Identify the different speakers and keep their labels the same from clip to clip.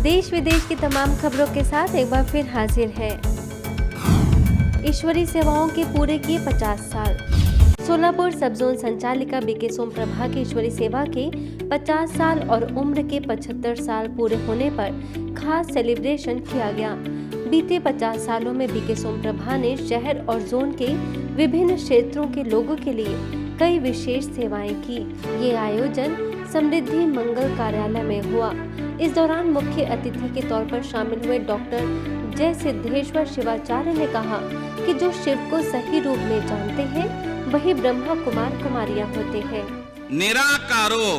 Speaker 1: देश विदेश की तमाम खबरों के साथ एक बार फिर हाजिर है। ईश्वरीय सेवाओं के पूरे किए 50 साल। सोलापुर सब जोन संचालिका बीके सोमप्रभा की ईश्वरीय सेवा के 50 साल और उम्र के 75 साल पूरे होने पर खास सेलिब्रेशन किया गया। बीते 50 सालों में बीके सोमप्रभा ने शहर और जोन के विभिन्न क्षेत्रों के लोगों के लिए कई विशेष सेवाएं की। ये आयोजन समृद्धि मंगल कार्यालय में हुआ। इस दौरान मुख्य अतिथि के तौर पर शामिल हुए डॉक्टर जय सिद्धेश्वर शिवाचार्य ने कहा कि जो शिव को सही रूप में जानते हैं वही ब्रह्मा कुमार कुमारियां होते हैं।
Speaker 2: निराकारो,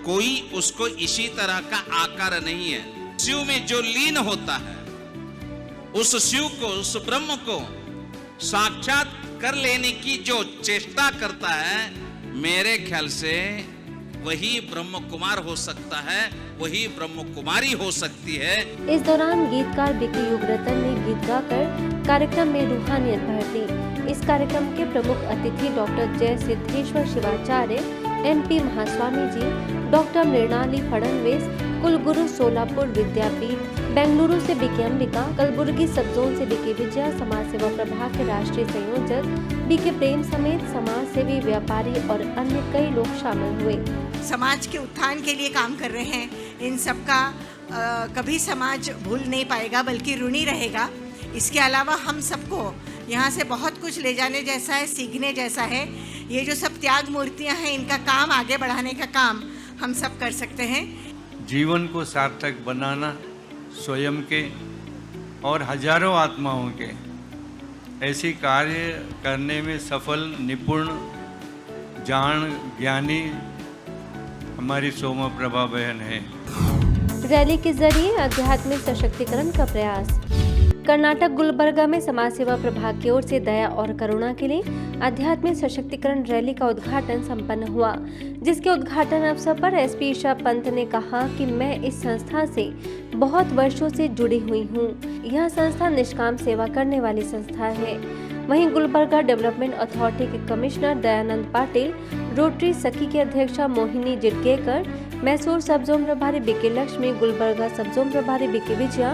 Speaker 2: कोई उसको इसी तरह का आकार नहीं है। शिव में जो लीन होता है उस शिव को, उस ब्रह्म को साक्षात कर लेने की जो चेष्टा करता है, मेरे ख्याल से वही ब्रह्म कुमार हो सकता है, वही ब्रह्म कुमारी हो सकती है।
Speaker 1: इस दौरान गीतकार बीके युगरतन ने गीत गाकर कार्यक्रम में रूहानियत भर दी। इस कार्यक्रम के प्रमुख अतिथि डॉक्टर जय सिद्धेश्वर शिवाचार्य, MP महास्वामी जी, डॉक्टर मृणाली फडणवीस, कुलगुरु सोलापुर विद्यापीठ, बेंगलुरु से बीके अंबिका, कलबुर्गी सब जोन से बीके विजया, समाज सेवा प्रभाग के राष्ट्रीय संयोजक बीके प्रेम समेत समाज सेवी, व्यापारी और अन्य कई लोग शामिल हुए।
Speaker 3: समाज के उत्थान के लिए काम कर रहे हैं। इन सबका कभी समाज भूल नहीं पाएगा बल्कि ऋणी रहेगा। इसके अलावा हम सबको यहाँ से बहुत कुछ ले जाने जैसा है, सीखने जैसा है। ये जो सब त्याग मूर्तियाँ हैं, इनका काम आगे बढ़ाने का काम हम सब कर सकते हैं।
Speaker 4: जीवन को सार्थक बनाना स्वयं के और हजारों आत्माओं के ऐसी कार्य करने में सफल, निपुण, जान, ज्ञानी हमारी सोमप्रभा बहन है।
Speaker 1: रैली के जरिए आध्यात्मिक सशक्तिकरण का प्रयास। कर्नाटक गुलबर्गा में समाज सेवा प्रभाग की ओर से दया और करुणा के लिए आध्यात्मिक सशक्तिकरण रैली का उद्घाटन संपन्न हुआ, जिसके उद्घाटन अवसर पर SP ईशा पंत ने कहा कि मैं इस संस्था से बहुत वर्षों से जुड़ी हुई हूँ। यह संस्था निष्काम सेवा करने वाली संस्था है। वहीं गुलबर्गा डेवलपमेंट अथॉरिटी के कमिश्नर दयानंद पाटिल, रोटरी सखी के अध्यक्षा मोहिनी जिटकेकर, मैसूर सब जोन प्रभारी बीके लक्ष्मी, गुलबर्गा सब जोन प्रभारी बीके विजया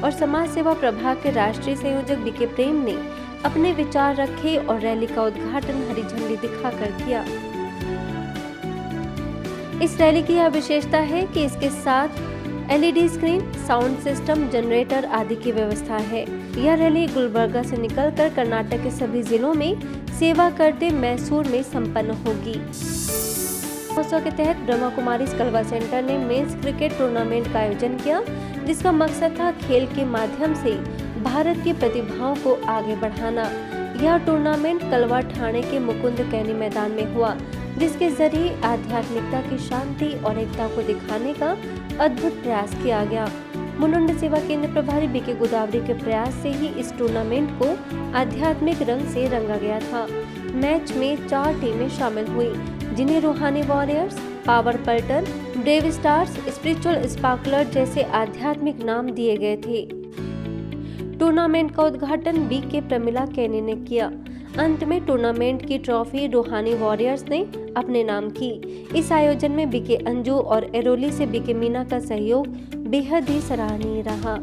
Speaker 1: और समाज सेवा प्रभाग के राष्ट्रीय संयोजक बीके प्रेम ने अपने विचार रखे और रैली का उद्घाटन हरी झंडी दिखाकर किया। इस रैली की यह विशेषता है कि इसके साथ LED screen, sound system, generator आदि की व्यवस्था है। यह रैली गुलबर्गा से निकलकर कर्नाटक के सभी जिलों में सेवा करते मैसूर में संपन्न होगी। महोत्सव के तहत ब्रह्मा कुमारी कलवा सेंटर ने मेंस क्रिकेट टूर्नामेंट का आयोजन किया, जिसका मकसद था खेल के माध्यम से भारत की प्रतिभाओं को आगे बढ़ाना। यह टूर्नामेंट कलवा ठाणे के मुकुंद कैनी मैदान में हुआ, जिसके जरिए आध्यात्मिकता की शांति और एकता को दिखाने का अद्भुत प्रयास किया गया। मुलुंड सेवा केंद्र प्रभारी बीके गोदावरी के प्रयास से ही इस टूर्नामेंट को आध्यात्मिक रंग से रंगा गया था। मैच में 4 टीमें शामिल हुई, जिन्हें रूहानी वॉरियर्स, पावर पल्टर, ब्रेव स्टार्स, स्पिरिचुअल स्पार्कलर जैसे आध्यात्मिक नाम दिए गए थे। टूर्नामेंट का उद्घाटन बीके प्रमिला कैनी ने किया। अंत में टूर्नामेंट की ट्रॉफी रूहानी वॉरियर्स ने अपने नाम की। इस आयोजन में बीके अंजू और एरोली से बीके मीना का सहयोग बेहद ही सराहनीय रहा।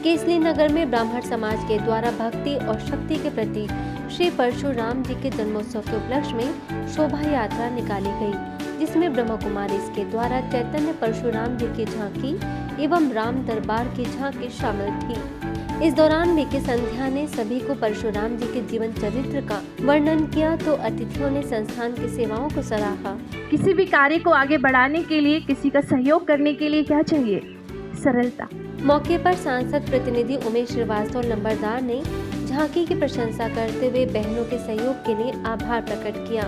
Speaker 1: केसली नगर में ब्राह्मण समाज के द्वारा भक्ति और शक्ति के प्रतीक श्री परशुराम जी के जन्मोत्सव के उपलक्ष्य में शोभा यात्रा निकाली गई, जिसमें ब्रह्मा कुमारी के द्वारा चैतन्य परशुराम जी की झांकी एवं राम दरबार की झांकी शामिल थी। इस दौरान बीके संध्या ने सभी को परशुराम जी के जीवन चरित्र का वर्णन किया, तो अतिथियों ने संस्थान की सेवाओं को सराहा।
Speaker 5: किसी भी कार्य को आगे बढ़ाने के लिए, किसी का सहयोग करने के लिए क्या चाहिए? सरलता।
Speaker 1: मौके पर सांसद प्रतिनिधि उमेश श्रीवास्तव लंबरदार ने झांकी की प्रशंसा करते हुए बहनों के सहयोग के लिए आभार प्रकट किया।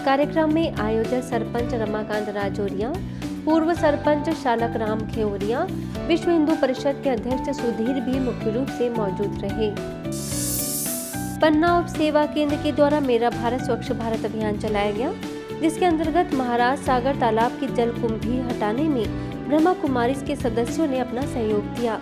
Speaker 1: कार्यक्रम में आयोजक सरपंच रमाकांत राजौरिया, पूर्व सरपंच शालक राम खेवरिया, विश्व हिंदू परिषद के अध्यक्ष सुधीर भी मुख्य रूप से मौजूद रहे। पन्ना उप सेवा केंद्र के द्वारा मेरा भारत स्वच्छ भारत अभियान चलाया गया, जिसके अंतर्गत महाराज सागर तालाब की जल कुंभी हटाने में ब्रह्मा कुमारी के सदस्यों ने अपना सहयोग दिया।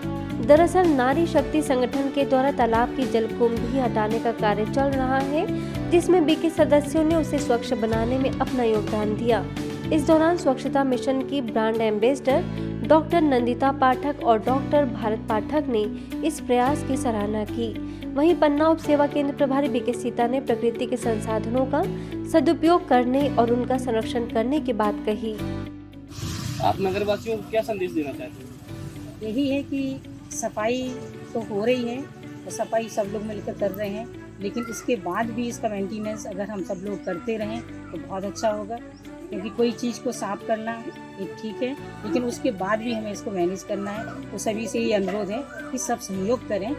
Speaker 1: दरअसल नारी शक्ति संगठन के द्वारा तालाब की जल कुंभी हटाने का कार्य चल रहा है, जिसमें बीके सदस्यों ने उसे स्वच्छ बनाने में अपना योगदान दिया। इस दौरान स्वच्छता मिशन की ब्रांड एम्बेसडर डॉक्टर नंदिता पाठक और डॉक्टर भारत पाठक ने इस प्रयास की सराहना की। वहीं पन्ना उप सेवा केंद्र प्रभारी बीके सीता ने प्रकृति के संसाधनों का सदुपयोग करने और उनका संरक्षण करने की बात कही।
Speaker 6: आप नगरवासियों को क्या संदेश देना चाहते हैं?
Speaker 7: यही है कि सफाई तो हो रही है और सफाई सब लोग मिलकर कर रहे हैं, लेकिन इसके बाद भी इसका मेंटेनेंस अगर हम सब लोग करते रहें तो बहुत अच्छा होगा। क्योंकि कोई चीज़ को साफ करना एक ठीक है, लेकिन उसके बाद भी हमें इसको मैनेज करना है। तो सभी से ये अनुरोध है कि सब सहयोग करें।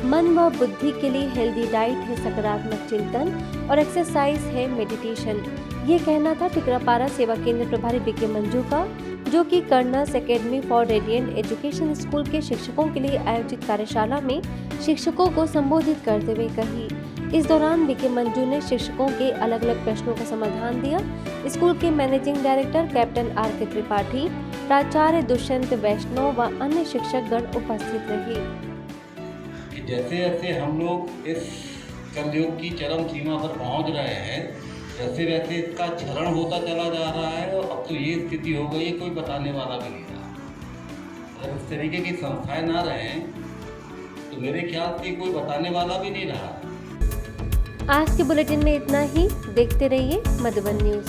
Speaker 1: मन व बुद्धि के लिए हेल्दी डाइट है सकारात्मक चिंतन और एक्सरसाइज है मेडिटेशन। ये कहना था टिकरापारा सेवा केंद्र प्रभारी बीके मंजू का, जो कि colonel's academy for radiant education school के शिक्षकों के लिए आयोजित कार्यशाला में शिक्षकों को संबोधित करते हुए कही। इस दौरान बीके मंजू ने शिक्षकों के अलग अलग प्रश्नों का समाधान दिया। स्कूल के managing director captain R K. Tripathi, प्राचार्य दुष्यंत वैष्णव व अन्य शिक्षकगण उपस्थित रहे।
Speaker 8: जैसे जैसे हम लोग इस कलयुग की चरम सीमा पर पहुंच रहे हैं, वैसे वैसे इसका क्षरण होता चला जा रहा है और अब तो ये स्थिति हो गई है कोई बताने वाला भी नहीं रहा। अगर इस तरीके की संस्थाएं ना रहें तो मेरे ख्याल से कोई बताने वाला भी नहीं रहा।
Speaker 1: आज के बुलेटिन में इतना ही। देखते रहिए मधुबन न्यूज़।